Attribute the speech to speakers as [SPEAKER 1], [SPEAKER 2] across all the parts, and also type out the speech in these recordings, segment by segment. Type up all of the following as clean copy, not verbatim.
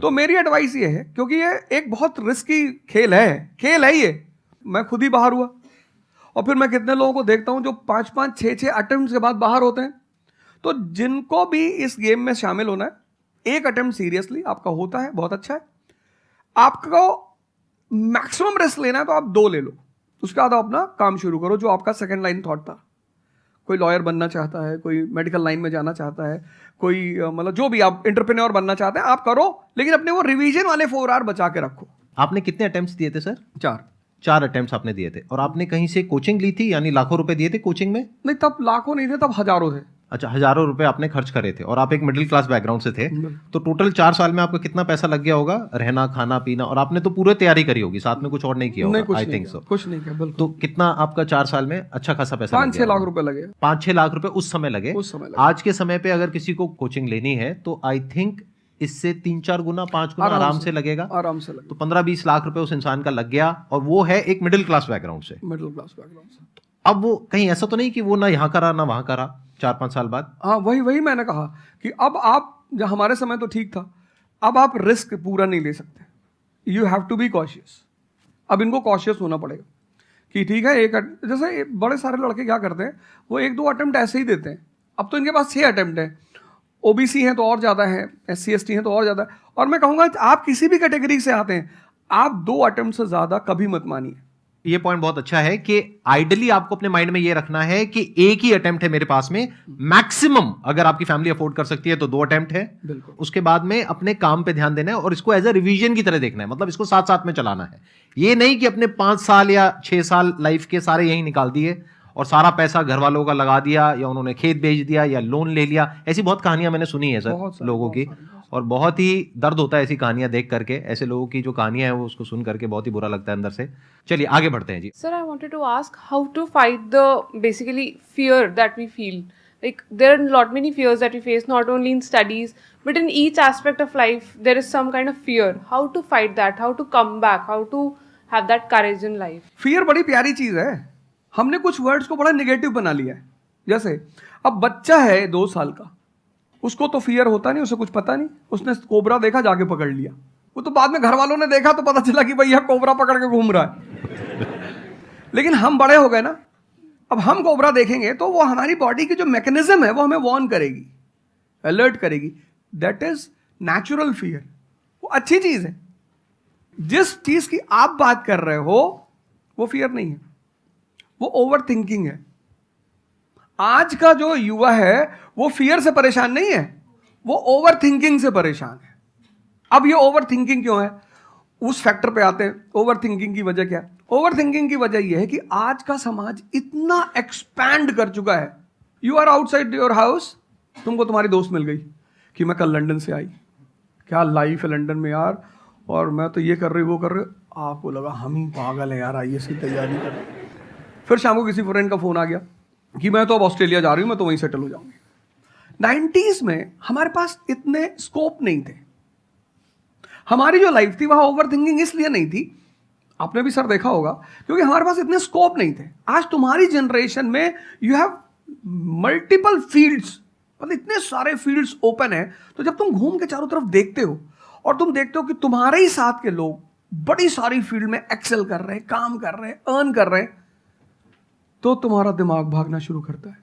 [SPEAKER 1] तो मेरी एडवाइस ये है, क्योंकि ये एक बहुत रिस्की खेल है ये। मैं खुद ही बाहर हुआ और फिर मैं कितने लोगों को देखता हूं जो 5-5, 6-6 अटेम्प्ट के बाद बाहर होते हैं। तो जिनको भी इस गेम में शामिल होना है, एक अटेम्प्ट सीरियसली आपका होता है, बहुत अच्छा है। आपको मैक्सिमम रिस्क लेना है तो आप 2 ले लो, उसके बाद आप अपना काम शुरू करो जो आपका सेकंड लाइन थॉट था। कोई लॉयर बनना चाहता है, कोई मेडिकल लाइन में जाना चाहता है, कोई मतलब जो भी आप एंटरप्रेन्योर बनना चाहते हैं आप करो, लेकिन अपने वो रिवीजन वाले 4 आवर बचा के रखो।
[SPEAKER 2] आपने कितने अटेम्प्ट्स दिए थे सर?
[SPEAKER 1] 4
[SPEAKER 2] अटेम्प्ट्स आपने दिए थे। और आपने कहीं से कोचिंग ली थी, यानी लाखों रुपए दिए थे कोचिंग में?
[SPEAKER 1] नहीं, तब लाखों नहीं थे, तब हजारों थे।
[SPEAKER 2] अच्छा, हजारों रुपए आपने खर्च करे थे और आप एक मिडिल क्लास बैकग्राउंड से थे। तो टोटल 4 साल में आपका कितना पैसा लग गया होगा? रहना, खाना, पीना, और आपने तो पूरी तैयारी करी होगी, साथ में कुछ और नहीं किया होगा? I think so.
[SPEAKER 1] कुछ नहीं किया, बिल्कुल।
[SPEAKER 2] तो कितना आपका 4 साल में अच्छा खासा पैसा?
[SPEAKER 1] 5-6 लाख रुपए लगे।
[SPEAKER 2] 5-6 लाख रुपए उस समय लगे। आज के समय पे अगर किसी को कोचिंग लेनी है तो आई थिंक इससे 3-4 गुना, 5 गुना आराम से लगेगा।
[SPEAKER 1] आराम से लगेगा।
[SPEAKER 2] तो 15-20 लाख रुपए उस इंसान का लग गया, और वो है एक मिडिल क्लास बैकग्राउंड से। अब वो कहीं ऐसा तो नहीं कि वो ना यहाँ करा ना वहां करा 4-5 साल बाद?
[SPEAKER 1] हाँ, वही मैंने कहा कि अब आप, जब हमारे समय तो ठीक था, अब आप रिस्क पूरा नहीं ले सकते। You have to be cautious. अब इनको कॉशियस होना पड़ेगा कि ठीक है, जैसे बड़े सारे लड़के क्या करते हैं, वो 1-2 अटेम्प्ट ऐसे ही देते हैं। अब तो इनके पास 6 अटेम्प्ट है, ओबीसी हैं तो और ज़्यादा है, SC ST हैं तो और ज़्यादा है। और मैं कहूँगा आप किसी भी कैटेगरी से आते हैं, आप 2 अटेम्प्ट से ज़्यादा कभी मत मानिए।
[SPEAKER 2] ये पॉइंट बहुत अच्छा है कि आइडियली आपको अपने माइंड में ये रखना है कि एक ही अटेम्प्ट है मेरे पास में, मैक्सिमम अगर आपकी फैमिली अफोर्ड कर सकती है तो 2 अटेम्प्ट है।
[SPEAKER 1] बिल्कुल।
[SPEAKER 2] उसके बाद में अपने काम पे ध्यान देना है और इसको एज अ रिवीजन की तरह देखना है, मतलब इसको साथ साथ में चलाना है। ये नहीं कि अपने 5 साल या 6 साल लाइफ के सारे यही निकाल दिए और सारा पैसा घर वालों का लगा दिया, या उन्होंने खेत बेच दिया या लोन ले लिया। ऐसी बहुत कहानियां मैंने सुनी है सर लोगों की, और बहुत ही दर्द होता है ऐसी कहानियां देख करके। ऐसे लोगों की जो कहानियां हैं वो उसको सुन करके बहुत ही बुरा लगता है अंदर से। चलिए आगे बढ़ते हैं जी।
[SPEAKER 3] Sir, I wanted to ask how to fight the basically fear that we feel. Like there are lot many fears that we face, not only in studies but in each aspect of life. There is some kind of fear. How to fight that? How to come back? How to have that courage in life?
[SPEAKER 1] Fear बड़ी प्यारी चीज है। हमने कुछ words को बड़ा negative बना लिया है। जैसे अब बच्चा है 2 साल का, उसको तो फियर होता नहीं, उसे कुछ पता नहीं, उसने कोबरा देखा, जाके पकड़ लिया। वो तो बाद में घर वालों ने देखा तो पता चला कि भैया कोबरा पकड़ के घूम रहा है। लेकिन हम बड़े हो गए ना, अब हम कोबरा देखेंगे तो वो हमारी बॉडी की जो मैकेनिज्म है वो हमें वार्न करेगी, अलर्ट करेगी। That is natural fear. वो अच्छी चीज है। जिस चीज की आप बात कर रहे हो वो फियर नहीं है, वो ओवर थिंकिंग है। आज का जो युवा है वो फियर से परेशान नहीं है, वो ओवर थिंकिंग से परेशान है। अब ये ओवर थिंकिंग क्यों है, उस फैक्टर पे आते हैं। ओवर थिंकिंग की वजह क्या है? ओवर थिंकिंग की वजह यह है कि आज का समाज इतना एक्सपैंड कर चुका है। You are outside your house, तुमको तुम्हारी दोस्त मिल गई कि मैं कल लंदन से आई, क्या लाइफ है लंदन में यार, और मैं तो ये कर रही वो कर रही। आपको लगा हम ही पागल है यार, IAS की तैयारी कर रहे। फिर शाम को किसी फ्रेंड का फोन आ गया कि मैं तो अब ऑस्ट्रेलिया जा रही हूँ, मैं तो वहीं सेटल हो जाऊंगी। 90s में हमारे पास इतने स्कोप नहीं थे। हमारी जो लाइफ थी वहां ओवर थिंकिंग इसलिए नहीं थी, आपने भी सर देखा होगा, क्योंकि हमारे पास इतने स्कोप नहीं थे। आज तुम्हारी जनरेशन में यू हैव मल्टीपल फील्ड्स, मतलब इतने सारे फील्ड्स ओपन है। तो जब तुम घूम के चारों तरफ देखते हो और तुम देखते हो कि तुम्हारे ही साथ के लोग बड़ी सारी फील्ड में एक्सेल कर रहे हैं, काम कर रहे हैं, अर्न कर रहे हैं, तो तुम्हारा दिमाग भागना शुरू करता है।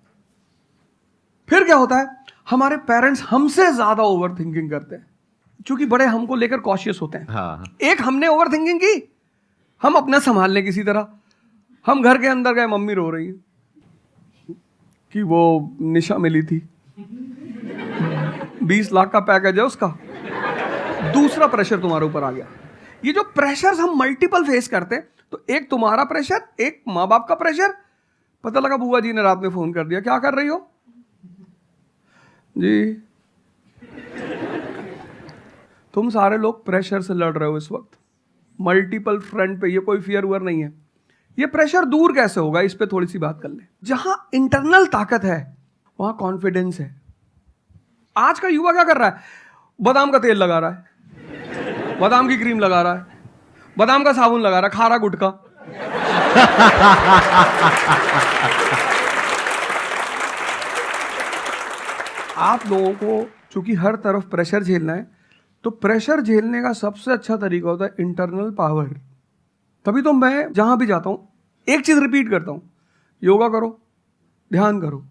[SPEAKER 1] फिर क्या होता है, हमारे पेरेंट्स हमसे ज्यादा ओवर थिंकिंग करते हैं, क्योंकि बड़े हमको लेकर कॉशियस होते हैं।
[SPEAKER 2] हाँ।
[SPEAKER 1] एक हमने ओवर थिंकिंग की, हम अपना संभाल लें किसी तरह। हम घर के अंदर गए, मम्मी रो रही है कि वो निशा मिली थी, 20 लाख का पैकेज है उसका। दूसरा प्रेशर तुम्हारे ऊपर आ गया। ये जो प्रेशर हम मल्टीपल फेस करते हैं, तो एक तुम्हारा प्रेशर, एक माँ बाप का प्रेशर। पता लगा बुआ जी ने रात में फोन कर दिया, क्या कर रही हो जी? तुम सारे लोग प्रेशर से लड़ रहे हो इस वक्त, मल्टीपल फ्रंट पे। ये कोई फियर उयर नहीं है। ये प्रेशर दूर कैसे होगा, इस पे थोड़ी सी बात कर ले। जहां इंटरनल ताकत है वहां कॉन्फिडेंस है। आज का युवा क्या कर रहा है, बादाम का तेल लगा रहा है, बादाम की क्रीम लगा रहा है, बादाम का साबुन लगा रहा है, खा रहा गुटखा। आप लोगों को चूंकि हर तरफ प्रेशर झेलना है, तो प्रेशर झेलने का सबसे अच्छा तरीका होता है इंटरनल पावर। तभी तो मैं जहां भी जाता हूं एक चीज रिपीट करता हूं, योगा करो, ध्यान करो।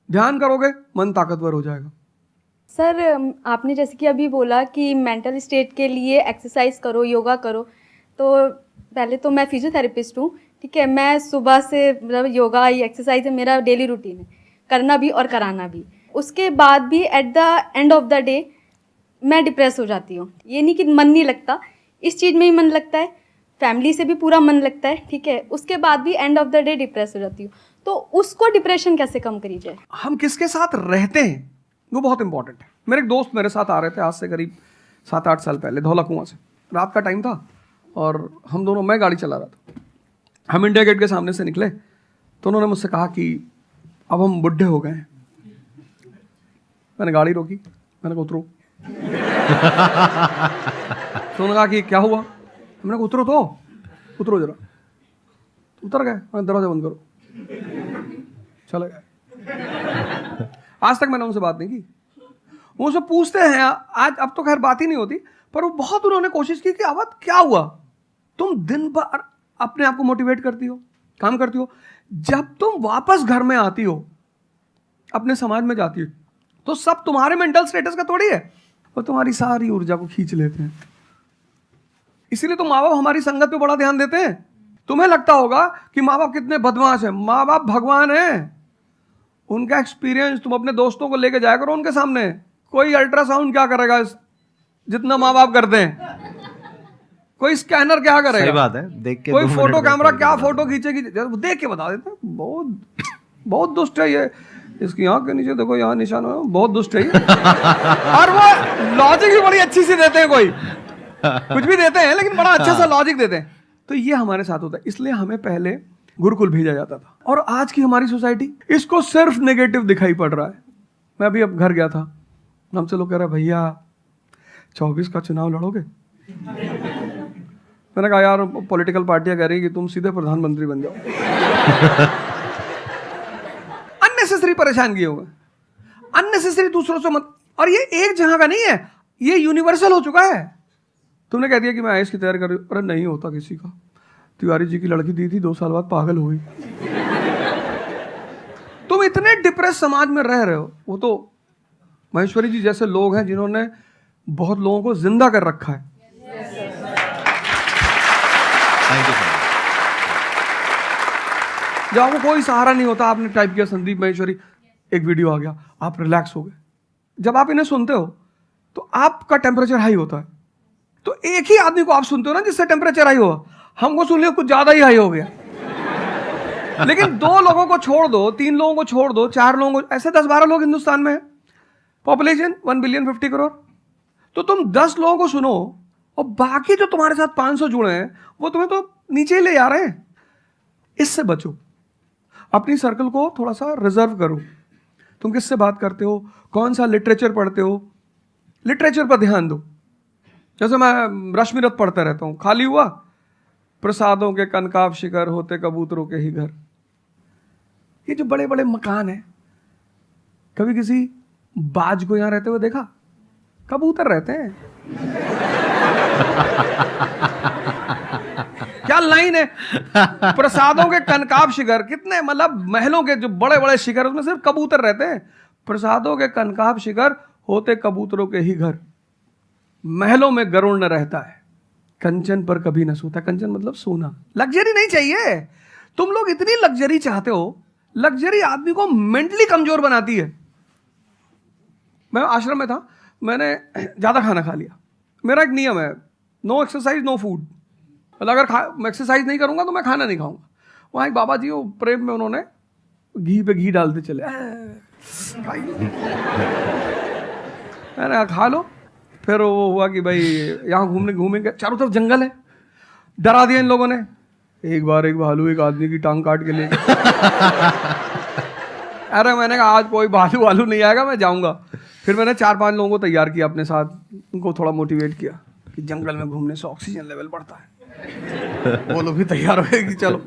[SPEAKER 1] ध्यान करोगे मन ताकतवर हो जाएगा।
[SPEAKER 4] सर आपने जैसे कि अभी बोला कि मेंटल स्टेट के लिए एक्सरसाइज करो, योगा करो, तो पहले तो मैं फिजियोथेरेपिस्ट हूँ, ठीक है। मैं सुबह से मतलब योगा या एक्सरसाइज है मेरा डेली रूटीन है, करना भी और कराना भी। उसके बाद भी at the end of the day मैं डिप्रेस हो जाती हूँ। ये नहीं कि मन नहीं लगता, इस चीज़ में ही मन लगता है, फैमिली से भी पूरा मन लगता है, ठीक है। उसके बाद भी end of the day depress हो जाती हूँ। तो उसको डिप्रेशन कैसे कम करी जाए?
[SPEAKER 1] हम किसके साथ रहते हैं वो बहुत इंपॉर्टेंट है। मेरे एक दोस्त मेरे साथ आ रहे थे आज से करीब 7-8 साल पहले, धौला कुआं से। रात का टाइम था और हम दोनों, मैं गाड़ी चला रहा था, हम इंडिया गेट के सामने से निकले तो उन्होंने मुझसे कहा कि अब हम बुढ़े हो गए हैं। मैंने गाड़ी रोकी, मैंने कहा उतरो। तो उन्होंने कहा कि क्या हुआ? मैंने कहा उतरो तो, उतरो जरा। उतर गए, मैंने दरवाजा बंद करो, चले गए। आज तक मैंने उनसे बात नहीं की। वो उनसे पूछते हैं आज, अब तो खैर बात ही नहीं होती, पर वो बहुत उन्होंने कोशिश की कि अवध क्या हुआ? तुम दिन भर अपने आप को मोटिवेट करती हो, काम करती हो, जब तुम वापस घर में आती हो, अपने समाज में जाती हो, तो सब तुम्हारे मेंटल स्टेटस का थोड़ी है, वो तुम्हारी सारी ऊर्जा को खींच लेते हैं। इसीलिए तो माँ बाप हमारी संगत पे बड़ा ध्यान देते हैं। तुम्हें लगता होगा कि माँ बाप कितने बदमाश हैं, माँ बाप भगवान हैं। उनका एक्सपीरियंस तुम अपने दोस्तों को लेके जाया करो उनके सामने। कोई अल्ट्रासाउंड क्या करेगा जितना माँ बाप करते हैं? कोई स्कैनर क्या करेगा?
[SPEAKER 2] सही बात है, देख के
[SPEAKER 1] कोई
[SPEAKER 2] 2 मिनट
[SPEAKER 1] फोटो
[SPEAKER 2] में
[SPEAKER 1] कैमरा
[SPEAKER 2] पता
[SPEAKER 1] क्या
[SPEAKER 2] चल
[SPEAKER 1] फोटो खींचेगी, देख के बता देते हैं। बहुत बहुत दुष्ट है ये, इसकी आंख के नीचे देखो यहाँ निशान है, बहुत दुष्ट है ये। और वो लॉजिक भी बड़ी अच्छी सी देते हैं, कोई कुछ भी देते हैं लेकिन बड़ा अच्छा सा लॉजिक देते हैं। तो ये हमारे साथ होता है। इसलिए हमें पहले गुरुकुल भेजा जाता था, और आज की हमारी सोसाइटी इसको सिर्फ नेगेटिव दिखाई पड़ रहा है। मैं अभी अब घर गया था, हमसे लोग कह रहे भैया 24 का चुनाव लड़ोगे? मैंने कहा यार पॉलिटिकल पार्टियां कह रही कि तुम सीधे प्रधानमंत्री बन जाओ। अननेसेसरी परेशान किए हुए, अननेसेसरी दूसरों से मत। और ये एक जगह का नहीं है, ये यूनिवर्सल हो चुका है। तुमने कह दिया कि मैं आईएएस की तैयारी कर रही हूँ, अरे नहीं होता किसी का। तिवारी जी की लड़की दी थी, 2 साल बाद पागल हो गई। तुम इतने डिप्रेस समाज में रह रहे हो। वो तो महेश्वरी जी जैसे लोग हैं जिन्होंने बहुत लोगों को जिंदा कर रखा है।
[SPEAKER 2] Thank you sir.
[SPEAKER 1] जब आपको कोई सहारा नहीं होता, आपने टाइप किया संदीप महेश्वरी, एक वीडियो आ गया, आप रिलैक्स हो गए। जब आप इन्हें सुनते हो तो आपका टेम्परेचर हाई होता है। तो एक ही आदमी को आप सुनते हो ना जिससे टेम्परेचर हाई हुआ, हमको सुन लिया कुछ ज्यादा ही हाई हो गया। लेकिन 2 लोगों को छोड़ दो, 3 लोगों को छोड़ दो, 4 लोगों को, ऐसे 10-12 लोग हिंदुस्तान में है, पॉपुलेशन 1 बिलियन 50 करोड़। तो तुम 10 लोगों को सुनो और बाकी जो तुम्हारे साथ 500 जुड़े हैं वो तुम्हें तो नीचे ही ले जा रहे हैं। इससे बचो, अपनी सर्कल को थोड़ा सा रिजर्व करो। तुम किससे बात करते हो, कौन सा लिटरेचर पढ़ते हो, लिटरेचर पर ध्यान दो। जैसे मैं रश्मिरथ पढ़ता रहता हूँ, खाली हुआ प्रसादों के कनकाब शिखर होते कबूतरों के ही घर। ये जो बड़े बड़े मकान हैं, कभी किसी बाज को यहां रहते हुए देखा? कबूतर रहते हैं। क्या लाइन है, प्रसादों के कनकाब शिखर, कितने मतलब महलों के जो बड़े बड़े शिखर, उसमें सिर्फ कबूतर रहते हैं। प्रसादों के कनकाब शिखर होते कबूतरों के ही घर, महलों में गरुड़ न रहता है, कंचन पर कभी न सोता। कंचन मतलब सोना। लग्जरी नहीं चाहिए। तुम लोग इतनी लग्जरी चाहते हो, लग्जरी आदमी को मेंटली कमजोर बनाती है। मैं आश्रम में था, मैंने ज्यादा खाना खा लिया। मेरा एक नियम है, नो एक्सरसाइज नो फूड। मतलब अगर एक्सरसाइज नहीं करूंगा तो मैं खाना नहीं खाऊंगा। वहां एक बाबा जी, वो प्रेम में उन्होंने घी पे घी डालते चले, मैंने खा लो। फिर वो हुआ कि भाई यहाँ घूमेंगे, चारों तरफ जंगल है, डरा दिया इन लोगों ने। एक बार एक भालू एक आदमी की टांग काट के ले अरे मैंने कहा आज कोई भालू वालू नहीं आएगा, मैं जाऊंगा। फिर मैंने 4-5 लोगों को तैयार किया अपने साथ, उनको थोड़ा मोटिवेट किया कि जंगल में घूमने से ऑक्सीजन लेवल बढ़ता है। वो लोग भी तैयार हो गए कि चलो।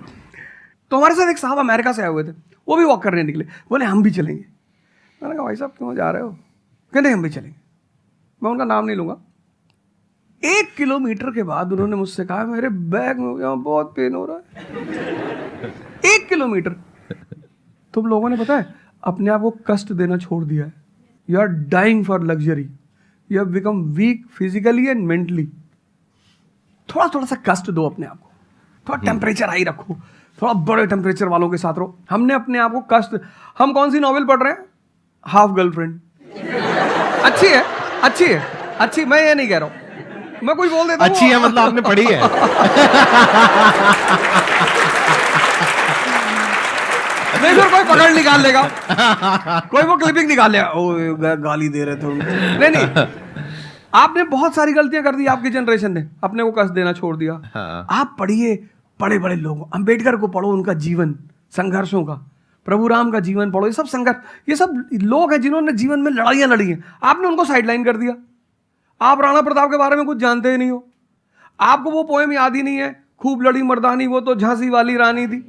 [SPEAKER 1] तो हमारे साथ एक साहब अमेरिका से आए हुए थे, वो भी वॉक करने निकले, बोले हम भी चलेंगे। मैंने कहा भाई साहब क्यों जा रहे हो? कहते हम भी चलेंगे। मैं उनका नाम नहीं लूंगा, किलोमीटर के बाद उन्होंने मुझसे कहा मेरे बैग में यहाँ बहुत पेन हो रहा है। 1 किलोमीटर। तुम लोगों ने पता है अपने आप को कष्ट देना छोड़ दिया है। You are dying for luxury, you have become weak physically and mentally. थोड़ा थोड़ा सा कष्ट दो अपने आप को, थोड़ा टेम्परेचर हाई रखो, थोड़ा बड़े टेम्परेचर वालों के साथ रहो। हमने अपने आप को कष्ट, हम कौन सी नॉवेल पढ़ रहे हैं? Half girlfriend. अच्छी है, अच्छी है, अच्छी, मैं ये नहीं कह रहा हूं, मैं कुछ बोल देता हूं।
[SPEAKER 2] अच्छी है मतलब आपने पढ़ी है।
[SPEAKER 1] नहीं फिर कोई पकड़ निकाल लेगा, कोई वो क्लिपिंग निकाल लेगा, ओ गाली दे रहे थे उनको। नहीं, आपने बहुत सारी गलतियां कर दी, आपकी जनरेशन ने अपने को कष्ट देना छोड़ दिया।
[SPEAKER 2] हाँ।
[SPEAKER 1] आप पढ़िए बड़े बड़े लोगों, अंबेडकर को पढ़ो, उनका जीवन संघर्षों का, प्रभु राम का जीवन पढ़ो, ये सब संघर्ष, ये सब लोग हैं जिन्होंने जीवन में लड़ाइयां लड़ी हैं। आपने उनको साइडलाइन कर दिया। आप राणा प्रताप के बारे में कुछ जानते ही नहीं हो, आपको वो पोएम याद ही नहीं है, खूब लड़ी मर्दानी वो तो झांसी वाली रानी थी।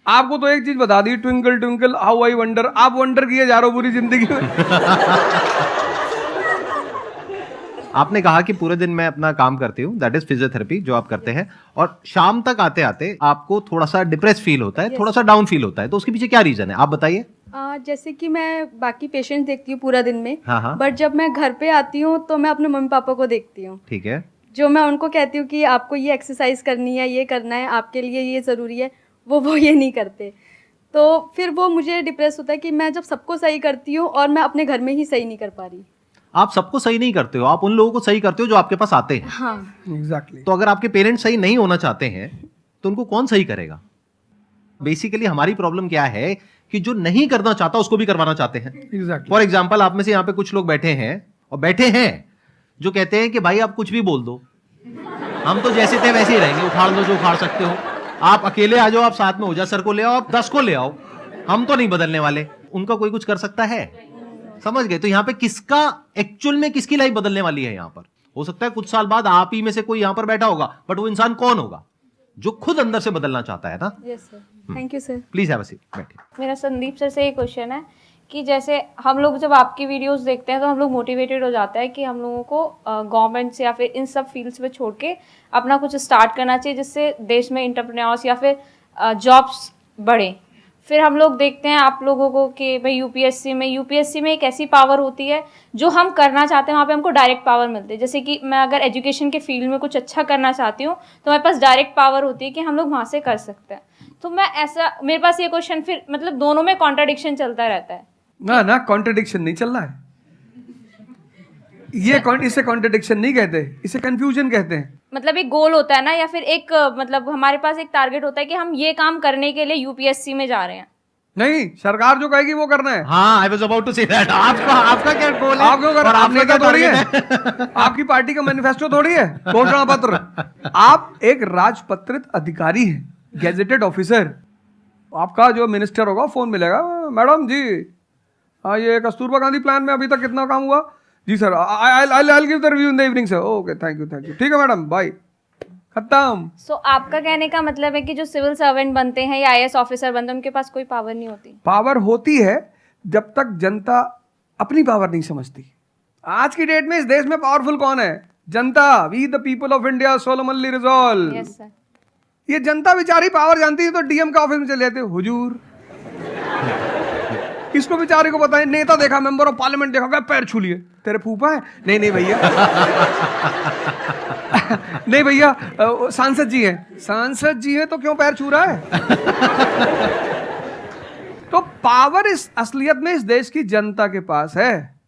[SPEAKER 1] आपको तो एक चीज बता दी, twinkle twinkle how I wonder. आप वंडर किए जा रहे हो पूरी जिंदगी में।
[SPEAKER 2] आपने कहा कि पूरे दिन मैं अपना काम करती हूँ, दैट इज फिजियोथेरेपी जो आप करते हैं, और शाम तक आते आते आपको थोड़ा सा डिप्रेस फील होता है, थोड़ा सा डाउन फील होता है, तो उसके पीछे क्या रीजन है आप बताइए।
[SPEAKER 4] जैसे कि मैं बाकी पेशेंट देखती हूँ पूरा दिन में,
[SPEAKER 2] हाँ, हाँ।
[SPEAKER 4] बट जब मैं घर पे आती हूँ तो मैं अपने मम्मी पापा को देखती हूँ,
[SPEAKER 2] ठीक है।
[SPEAKER 4] जो मैं उनको कहती हूँ कि आपको ये एक्सरसाइज करनी है, ये करना है, आपके लिए ये ज़रूरी है, वो ये नहीं करते। तो फिर वो मुझे डिप्रेस होता है कि मैं जब सबको सही करती हूँ और मैं अपने घर में ही सही नहीं कर पा रही।
[SPEAKER 2] आप सबको सही नहीं करते हो, आप उन लोगों को सही करते हो जो आपके पास आते हैं।
[SPEAKER 4] हाँ
[SPEAKER 1] एग्जैक्टली।
[SPEAKER 2] तो अगर आपके पेरेंट्स सही नहीं होना चाहते हैं तो उनको कौन सही करेगा? बेसिकली हमारी प्रॉब्लम क्या है कि जो नहीं करना चाहता उसको भी करवाना चाहते हैं।
[SPEAKER 1] एग्जैक्टली।
[SPEAKER 2] फॉर एग्जाम्पल, आप में से यहाँ पे कुछ लोग बैठे हैं और बैठे हैं जो कहते हैं कि भाई आप कुछ भी बोल दो, हम तो जैसे थे वैसे ही रहेंगे, उखाड़ लो जो उखाड़ सकते हो, आप अकेले आ जाओ, आप साथ में ओझा सर को ले आओ, आप 10 को ले आओ, हम तो नहीं बदलने वाले। उनका कोई कुछ कर सकता है? समझ गए? तो यहाँ पे किसका एक्चुअल में किसकी लाइफ बदलने वाली है? यहाँ पर हो सकता है कुछ साल बाद आप ही में से कोई यहाँ पर बैठा होगा, बट वो इंसान कौन होगा? जो खुद अंदर से बदलना चाहता है ना।
[SPEAKER 4] Yes sir, thank you sir.
[SPEAKER 2] Please have a seat, बैठिए।
[SPEAKER 5] मेरा संदीप सर से ये क्वेश्चन है कि जैसे हम लोग जब आपकी वीडियोस देखते हैं तो हम लोग मोटिवेटेड हो जाता है कि हम लोगों को गवर्नमेंट से या फिर इन सब फील्ड्स में छोड़ के अपना कुछ स्टार्ट करना चाहिए जिससे देश में एंटरप्रेन्योर्स या फिर जॉब्स बढ़े। फिर हम लोग देखते हैं आप लोगों को कि भाई यूपीएससी में एक ऐसी पावर होती है जो हम करना चाहते हैं, वहाँ पे हमको डायरेक्ट पावर मिलती है। जैसे कि मैं अगर एजुकेशन के फील्ड में कुछ अच्छा करना चाहती हूँ तो मेरे पास डायरेक्ट पावर होती है कि हम लोग वहाँ से कर सकते हैं। तो मैं ऐसा, मेरे पास ये क्वेश्चन फिर मतलब दोनों में कॉन्ट्राडिक्शन चलता रहता है।
[SPEAKER 1] ना कॉन्ट्रडिक्शन नहीं चल रहा है ये। इसे कॉन्ट्रडिक्शन नहीं कहते, इसे कंफ्यूजन कहते हैं।
[SPEAKER 5] मतलब एक गोल होता है ना, या फिर एक मतलब हमारे पास एक टारगेट होता है कि हम ये काम करने के लिए यूपीएससी में जा रहे हैं।
[SPEAKER 1] नहीं, सरकार जो कहेगी वो करना है।
[SPEAKER 2] हाँ, I was about to say that. आपका क्या गोल है?
[SPEAKER 1] आप क्यों कर,
[SPEAKER 2] और
[SPEAKER 1] आप
[SPEAKER 2] आपका
[SPEAKER 1] नेता
[SPEAKER 2] क्या
[SPEAKER 1] थोड़ी है,
[SPEAKER 2] target है?
[SPEAKER 1] आपकी पार्टी का मैनिफेस्टो थोड़ी है, घोषणा पत्र। आप एक राजपत्रित अधिकारी हैं, गैजेटेड ऑफिसर। आपका जो मिनिस्टर होगा फोन मिलेगा, मैडम जी हाँ ये कस्तूरबा गांधी प्लान में अभी तक कितना काम हुआ? जी sir, I give the review in the evening sir. Okay, thank you. ठीक है मैडम, बाय, खत्म।
[SPEAKER 5] सो आपका कहने का मतलब है कि जो सिविल सर्वेंट बनते हैं या आईएएस ऑफिसर बनते हैं उनके पास कोई पावर नहीं होती?
[SPEAKER 1] पावर होती है जब तक जनता अपनी पावर नहीं समझती। आज की डेट में इस देश में पावरफुल कौन है? जनता। We the people of India solemnly resolve.
[SPEAKER 5] Yes sir.
[SPEAKER 1] ये जनता बेचारी पावर जानती है तो डीएम का ऑफिस में चले जाते, हुजूर इसको बेचारे को बताएं, नेता देखा, मेंबर ऑफ पार्लियामेंट देखा, क्या पैर छू लिए, तेरे फूफा है? नहीं भैया नहीं भैया, सांसद जी हैं। सांसद जी हैं तो क्यों पैर छू रहा है? तो पावर इस असलियत में इस देश की जनता के पास है।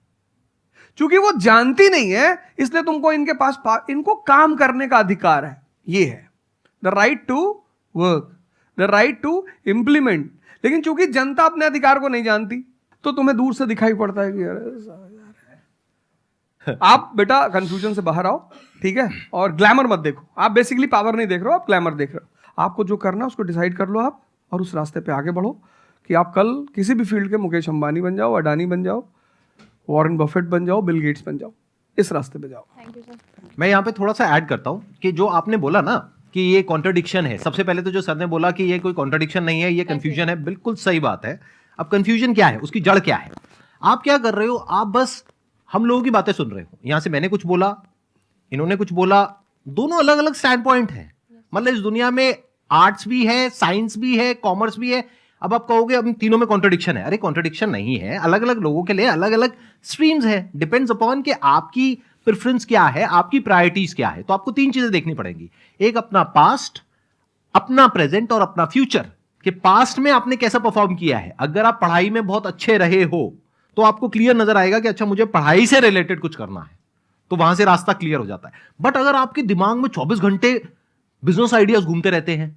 [SPEAKER 1] चूंकि वो जानती नहीं है इसलिए तुमको इनके पास इनको काम करने का अधिकार है। ये है the right to work, the right to implement. लेकिन चूंकि जनता अपने अधिकार को नहीं जानती तो तुम्हें दूर से दिखाई पड़ता है कि अरे आप बेटा कंफ्यूजन से बाहर आओ, ठीक है? और ग्लैमर मत देखो। आप बेसिकली पावर नहीं देख रहे हो, आप ग्लैमर देख रहे हो। आपको जो करना है उसको डिसाइड कर लो आप, और उस रास्ते पे आगे बढ़ो कि आप कल किसी भी फील्ड के मुकेश अंबानी बन जाओ, अडानी बन जाओ, वॉरेन बफेट बन जाओ, बिल गेट्स बन जाओ। इस रास्ते पे जाओ।
[SPEAKER 5] Thank you sir.
[SPEAKER 2] मैं यहाँ पे थोड़ा सा ऐड करता हूँ कि जो आपने बोला ना कि ये कॉन्ट्रडिक्शन है, सबसे पहले तो जो सर ने बोला कि ये कोई कॉन्ट्रडिक्शन नहीं है, ये कंफ्यूजन है, बिल्कुल सही बात है। अब कंफ्यूजन क्या है, उसकी जड़ क्या है? आप क्या कर रहे हो? आप बस हम लोगों की बातें सुन रहे हो। यहां से मैंने कुछ बोला, इन्होंने कुछ बोला, दोनों अलग अलग स्टैंड पॉइंट है। मतलब इस दुनिया में आर्ट्स भी है, साइंस भी है, कॉमर्स भी है। अब आप कहोगे अब इन तीनों में कॉन्ट्रडिक्शन है। अरे कॉन्ट्रडिक्शन नहीं है, अलग अलग लोगों के लिए अलग अलग स्ट्रीम्स है। डिपेंड्स अपॉन कि आपकी प्रेफरेंस क्या है, आपकी प्रायोरिटीज क्या है। तो आपको तीन चीजें देखनी पड़ेंगी, एक अपना पास्ट, अपना प्रेजेंट और अपना फ्यूचर। कि पास्ट में आपने कैसा परफॉर्म किया है। अगर आप पढ़ाई में बहुत अच्छे रहे हो तो आपको क्लियर नजर आएगा कि अच्छा मुझे पढ़ाई से रिलेटेड कुछ करना है, तो वहां से रास्ता क्लियर हो जाता है। बट अगर आपके दिमाग में 24 घंटे बिजनेस आइडियाज घूमते रहते हैं,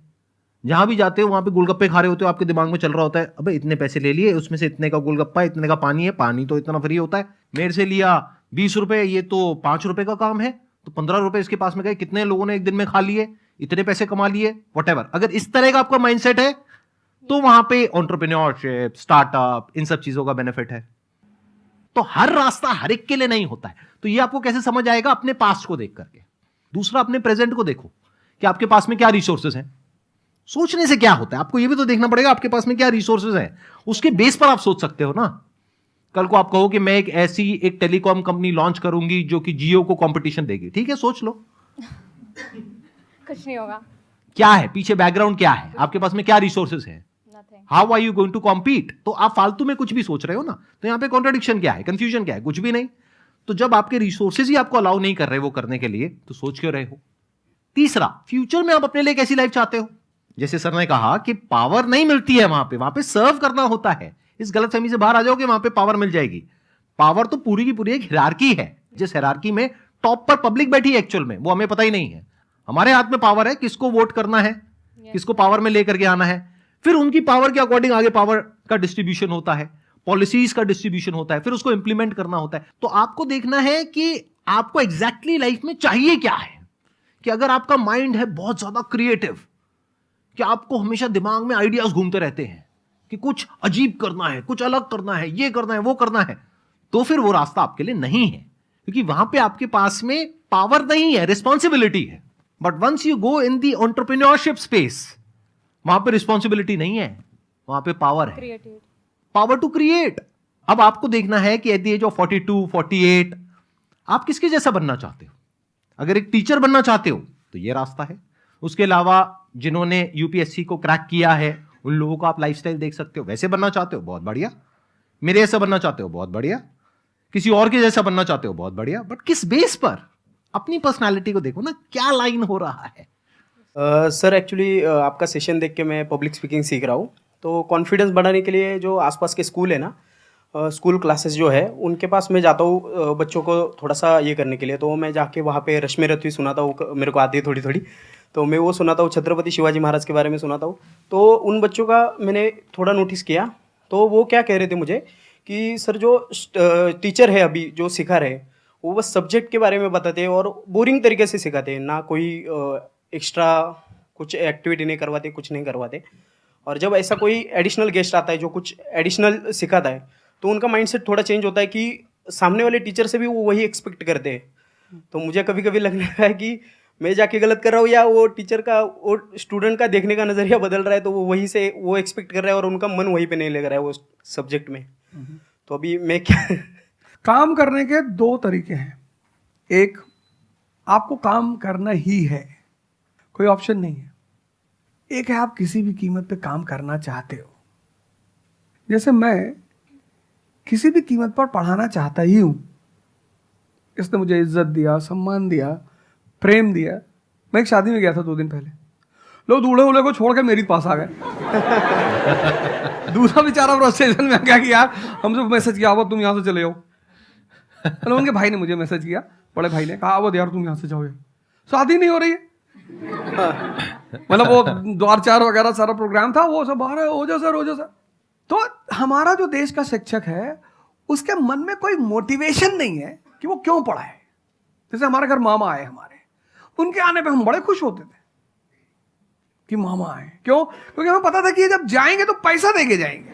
[SPEAKER 2] जहां भी जाते हो वहां पे गोलगप्पे खा रहे होते हो, आपके दिमाग में चल रहा होता है अबे इतने पैसे ले लिए, उसमें से इतने का गोलगप्पा, इतने का पानी है, पानी तो इतना फ्री होता है, मेरे से लिया 20 रुपए, ये तो 5 रुपए का काम है, तो 15 रुपए इसके पास में गए, कितने लोगों ने एक दिन में खा लिए, इतने पैसे कमा लिए, व्हाटएवर। अगर इस तरह का आपका माइंडसेट है तो वहां पे एंटरप्रेन्योरशिप, स्टार्टअप, इन सब चीजों का बेनिफिट है। तो हर रास्ता हर एक के लिए नहीं होता है। तो ये आपको कैसे समझ आएगा? अपने पास्ट को देख करके। दूसरा, अपने प्रेजेंट को देखो कि आपके पास में क्या रिसोर्सेज हैं। सोचने से क्या होता है, आपको ये भी तो देखना पड़ेगा आपके पास में क्या रिसोर्सेज हैं। उसके बेस पर आप सोच सकते हो ना। कल को आप कहो कि मैं एक टेलीकॉम कंपनी लॉन्च करूंगी जो कि जियो को कंपटीशन देगी, ठीक है, सोच लो।
[SPEAKER 5] कुछ नहीं होगा।
[SPEAKER 2] क्या है पीछे, बैकग्राउंड क्या है, आपके पास में क्या रिसोर्सेज हैं, how are you going to compete. तो आप फालतू में कुछ भी सोच रहे हो ना। तो यहां पे कॉन्ट्रडिक्शन क्या है, कंफ्यूजन क्या है? कुछ भी नहीं। तो जब आपके रिसोर्सेज ही आपको अलाउ नहीं कर रहे वो करने के लिए, तो सोच क्यों रहे हो? तीसरा, फ्यूचर में आप अपने लिए कैसी लाइफ चाहते हो। जैसे सर ने कहा कि पावर नहीं मिलती है वहां पे सर्व करना होता है। इस गलतफहमी से बाहर आ जाओ कि वहां पे पावर मिल जाएगी। पावर तो पूरी की पूरी एक हिरार्की है, जिस हिरार्की में टॉप पर पब्लिक बैठी है एक्चुअल में, वो हमें पता ही नहीं है। हमारे हाथ में पावर है, किसको वोट करना है, किसको पावर में लेकर के आना है। फिर उनकी पावर के अकॉर्डिंग आगे पावर का डिस्ट्रीब्यूशन होता है, पॉलिसीज का डिस्ट्रीब्यूशन होता है, फिर उसको इंप्लीमेंट करना होता है। तो आपको देखना है कि आपको एग्जैक्टली लाइफ में चाहिए क्या है। कि अगर आपका माइंड है बहुत ज्यादा क्रिएटिव, कि आपको हमेशा दिमाग में आइडियाज घूमते रहते हैं कि कुछ अजीब करना है, कुछ अलग करना है, ये करना है, वो करना है, तो फिर वो रास्ता आपके लिए नहीं है। क्योंकि वहां पे आपके पास में पावर नहीं है, रिस्पॉन्सिबिलिटी है। But once you go in the entrepreneurship space, वहां पे रिस्पॉन्सिबिलिटी नहीं है, वहां पे पावर है,
[SPEAKER 5] क्रिएटिव,
[SPEAKER 2] पावर टू क्रिएट। अब आपको देखना है कि एट द एज ऑफ 42, 48 आप किसके जैसा बनना चाहते हो। अगर एक टीचर बनना चाहते हो तो ये रास्ता है। उसके अलावा जिन्होंने यूपीएससी को क्रैक किया है उन लोगों का आप लाइफस्टाइल देख सकते हो। वैसे बनना चाहते हो, बहुत बढ़िया। मेरे जैसा बनना चाहते हो, बहुत बढ़िया। किसी और के जैसा बनना चाहते हो, बहुत बढ़िया। बट किस बेस पर? अपनी पर्सनालिटी को देखो ना, क्या लाइन हो रहा है।
[SPEAKER 6] सर एक्चुअली आपका सेशन देख के मैं पब्लिक स्पीकिंग सीख रहा हूँ। तो कॉन्फिडेंस बढ़ाने के लिए जो आसपास के स्कूल है ना, स्कूल क्लासेस जो है उनके पास मैं जाता हूँ बच्चों को थोड़ा सा ये करने के लिए। तो मैं जाके वहाँ पे रश्मि रथी सुनाता हूँ, मेरे को आती है थोड़ी थोड़ी, तो मैं वो सुनाता हूँ। छत्रपति शिवाजी महाराज के बारे में सुनाता हूँ। तो उन बच्चों का मैंने थोड़ा नोटिस किया, तो वो क्या कह रहे थे मुझे कि सर जो टीचर है अभी जो सिखा रहे वो बस सब्जेक्ट के बारे में बताते हैं और बोरिंग तरीके से सिखाते हैं, ना कोई एक्स्ट्रा कुछ एक्टिविटी नहीं करवाते, कुछ नहीं करवाते। और जब ऐसा कोई एडिशनल गेस्ट आता है जो कुछ एडिशनल सिखाता है, तो उनका माइंडसेट थोड़ा चेंज होता है कि सामने वाले टीचर से भी वो वही एक्सपेक्ट करते हैं। तो मुझे कभी कभी लगने लगा है कि मैं जाके गलत कर रहा हूँ, या वो टीचर का, वो स्टूडेंट का देखने का नज़रिया बदल रहा है, तो वो वहीं से वो एक्सपेक्ट कर रहा है और उनका मन वहीं पे नहीं लग रहा है वो सब्जेक्ट में। तो अभी मैं क्या
[SPEAKER 1] काम करने के दो तरीके हैं। एक, आपको काम करना ही है, कोई ऑप्शन नहीं है। एक है आप किसी भी कीमत पे काम करना चाहते हो। जैसे मैं किसी भी कीमत पर पढ़ाना चाहता ही हूं। इसने मुझे इज्जत दिया, सम्मान दिया, प्रेम दिया। मैं एक शादी में गया था 2 दिन पहले, लोग दूल्हे उल्हे को छोड़ के मेरे पास आ गए। दूसरा बेचारा फ्रस्ट्रेशन में क्या किया, हमसे मैसेज किया, अब तुम यहाँ से चले जाओ। मतलब उनके भाई ने मुझे मैसेज किया, बड़े भाई ने कहा, अब यार तुम यहाँ से जाओ, शादी नहीं हो रही है। मतलब वो द्वार चार वगैरह सारा प्रोग्राम था, वो सब बाहर हो जाओ सर, हो जाओ सर। तो हमारा जो देश का शिक्षक है उसके मन में कोई मोटिवेशन नहीं है कि वो क्यों पढ़ाए। जैसे हमारे घर मामा आए, हमारे उनके आने पे हम बड़े खुश होते थे कि मामा आए। क्यों? क्योंकि हमें पता था कि जब जाएंगे तो पैसा देके जाएंगे।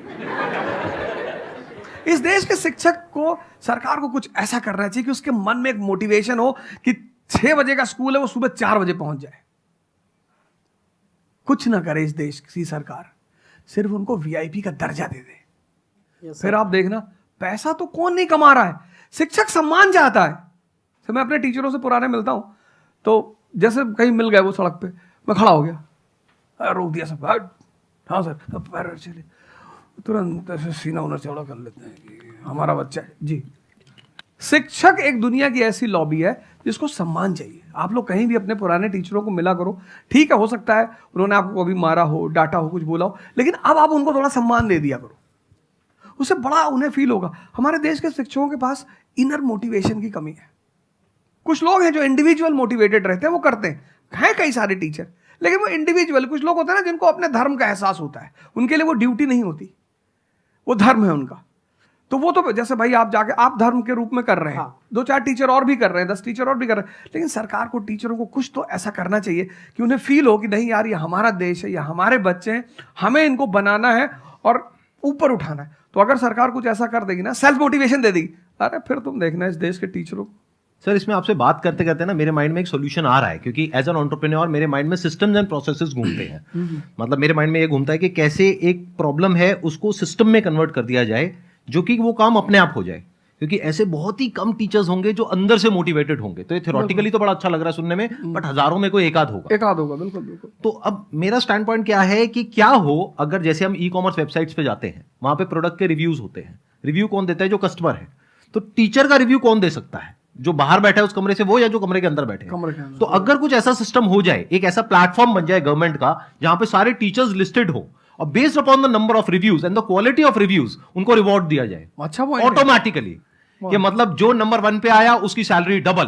[SPEAKER 1] इस देश के शिक्षक को, सरकार को कुछ ऐसा करना चाहिए कि उसके मन में एक मोटिवेशन हो कि 6 बजे का स्कूल है, वो सुबह 4 बजे पहुंच जाए। कुछ ना करे इस देश की सरकार, सिर्फ उनको वीआईपी का दर्जा दे दे। फिर आप देखना, पैसा तो कौन नहीं कमा रहा है, शिक्षक सम्मान चाहता है। तो मैं अपने टीचरों से पुराने मिलता हूं, तो जैसे कहीं मिल गए वो सड़क पे, मैं खड़ा हो गया, रोक दिया सब, हाँ सर, अब पैर चले, तुरंत ऐसे सीना उन्हें चौड़ा कर लेते हैं कि हमारा बच्चा है जी। शिक्षक एक दुनिया की ऐसी लॉबी है जिसको सम्मान चाहिए। आप लोग कहीं भी अपने पुराने टीचरों को मिला करो, ठीक है, हो सकता है उन्होंने आपको कभी मारा हो, डांटा हो, कुछ बोला हो, लेकिन अब आप उनको थोड़ा सम्मान दे दिया करो, उससे बड़ा उन्हें फील होगा। हमारे देश के शिक्षकों के पास इनर मोटिवेशन की कमी है। कुछ लोग हैं जो इंडिविजुअल मोटिवेटेड रहते हैं, वो करते हैं कई सारे टीचर, लेकिन वो इंडिविजुअल, कुछ लोग होते हैं ना जिनको अपने धर्म का एहसास होता है, उनके लिए वो ड्यूटी नहीं होती, वो धर्म है उनका। तो वो तो जैसे भाई आप जाके आप धर्म के रूप में कर रहे हैं,
[SPEAKER 6] हाँ।
[SPEAKER 1] 2-4 टीचर और भी कर रहे हैं, 10 टीचर और भी कर रहे हैं, लेकिन सरकार को टीचरों को कुछ तो ऐसा करना चाहिए कि उन्हें फील हो कि नहीं यार ये हमारा देश है, ये हमारे बच्चे हैं, हमें इनको बनाना है और ऊपर उठाना है। तो अगर सरकार कुछ ऐसा कर देगी ना, सेल्फ मोटिवेशन दे देगी, अरे फिर तुम देखना इस देश के टीचरों को।
[SPEAKER 2] सर इसमें आपसे बात करते करते ना मेरे माइंड में एक सॉल्यूशन आ रहा है, क्योंकि एज एन एंटरप्रेन्योर मेरे माइंड में सिस्टम्स एंड प्रोसेसेस घूमते हैं। मतलब मेरे माइंड में ये घूमता है कि कैसे एक प्रॉब्लम है उसको सिस्टम में कन्वर्ट कर दिया जाए, जो कि वो काम अपने आप हो जाए, क्योंकि ऐसे बहुत ही कम टीचर्स होंगे जो अंदर से मोटिवेटेड होंगे। तो ये थ्योरेटिकली तो बड़ा अच्छा लग रहा है सुनने में, बट हजारों में कोई एक आध होगा।
[SPEAKER 1] बिल्कुल बिल्कुल।
[SPEAKER 2] तो अब मेरा स्टैंड पॉइंट क्या है कि क्या हो अगर जैसे हम ई कॉमर्स वेबसाइट्स पे जाते हैं, वहां पे प्रोडक्ट के रिव्यूज होते हैं, रिव्यू कौन देता है? जो कस्टमर है। तो टीचर का रिव्यू कौन दे सकता है? जो बाहर बैठा है उस कमरे से वो, या जो कमरे के अंदर बैठे हैं? तो अगर कुछ ऐसा सिस्टम हो जाए, एक ऐसा प्लेटफॉर्म बन जाए गवर्नमेंट का जहां पे सारे टीचर्स लिस्टेड हो और based upon the number of reviews and the quality of reviews उनको रिवॉर्ड दिया जाए
[SPEAKER 1] अच्छा point है।
[SPEAKER 2] ऑटोमेटिकली, कि मतलब जो नंबर 1 पे आया उसकी सैलरी डबल,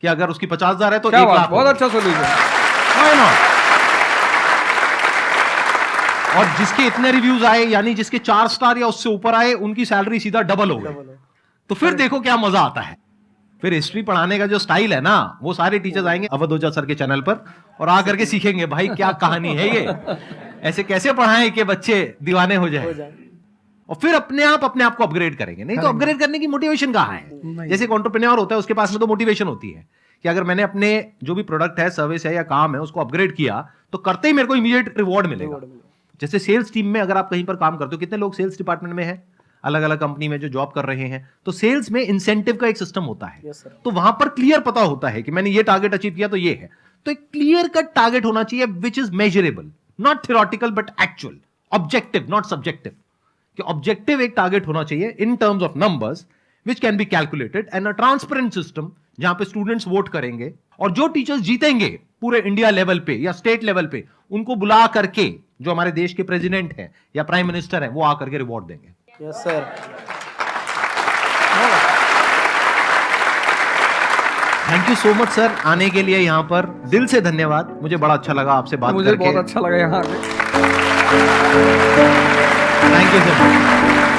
[SPEAKER 2] कि अगर उसकी 50,000 है तो 1 लाख।
[SPEAKER 1] बहुत अच्छा सोल्यूशन।
[SPEAKER 2] Why not? और जिसके इतने रिव्यूज आए, यानी जिसके 4 स्टार या उससे ऊपर आए, उनकी सैलरी सीधा डबल हो गई। तो फिर देखो क्या मजा आता है। फिर हिस्ट्री पढ़ाने का जो स्टाइल है ना, वो सारे टीचर्स आएंगे अवध ओझा सर के चैनल पर और आकर के सीखेंगे भाई क्या कहानी है ये, ऐसे कैसे पढ़ाएं कि बच्चे दीवाने हो जाए। और फिर अपने आप को अपग्रेड करेंगे। नहीं तो अपग्रेड करने की मोटिवेशन कहाँ है? जैसे एक एंटरप्रेन्योर होता है, उसके पास में तो मोटिवेशन होती है कि अगर मैंने अपने जो भी प्रोडक्ट है, सर्विस है या काम है, उसको अपग्रेड किया तो करते ही मेरे को इमीडिएट रिवॉर्ड मिलेगा। जैसे सेल्स टीम में अगर आप कहीं पर काम करते हो, कितने लोग सेल्स डिपार्टमेंट में है, अलग अलग कंपनी में जो जॉब कर रहे हैं, तो सेल्स में इंसेंटिव का एक सिस्टम होता है। तो वहां पर क्लियर पता होता है कि मैंने ये टारगेट अचीव किया तो ये है। तो एक क्लियर कट टारगेट होना चाहिए which is measurable, not theoretical but actual, objective not subjective. कि ऑब्जेक्टिव एक टारगेट होना चाहिए in terms of numbers which can be calculated, and a transparent system जहां पे स्टूडेंट्स वोट करेंगे और जो टीचर्स जीतेंगे पूरे इंडिया लेवल पे या स्टेट लेवल पे, उनको बुला करके जो हमारे देश के प्रेसिडेंट हैं या प्राइम मिनिस्टर हैं, वो आकर के रिवॉर्ड देंगे।
[SPEAKER 6] Yes sir.
[SPEAKER 2] Thank you so much sir आने के लिए यहाँ पर, दिल से धन्यवाद। मुझे बड़ा अच्छा लगा आपसे बात करके।
[SPEAKER 1] मुझे बहुत अच्छा लगा यहाँ आके।
[SPEAKER 2] Thank you so much.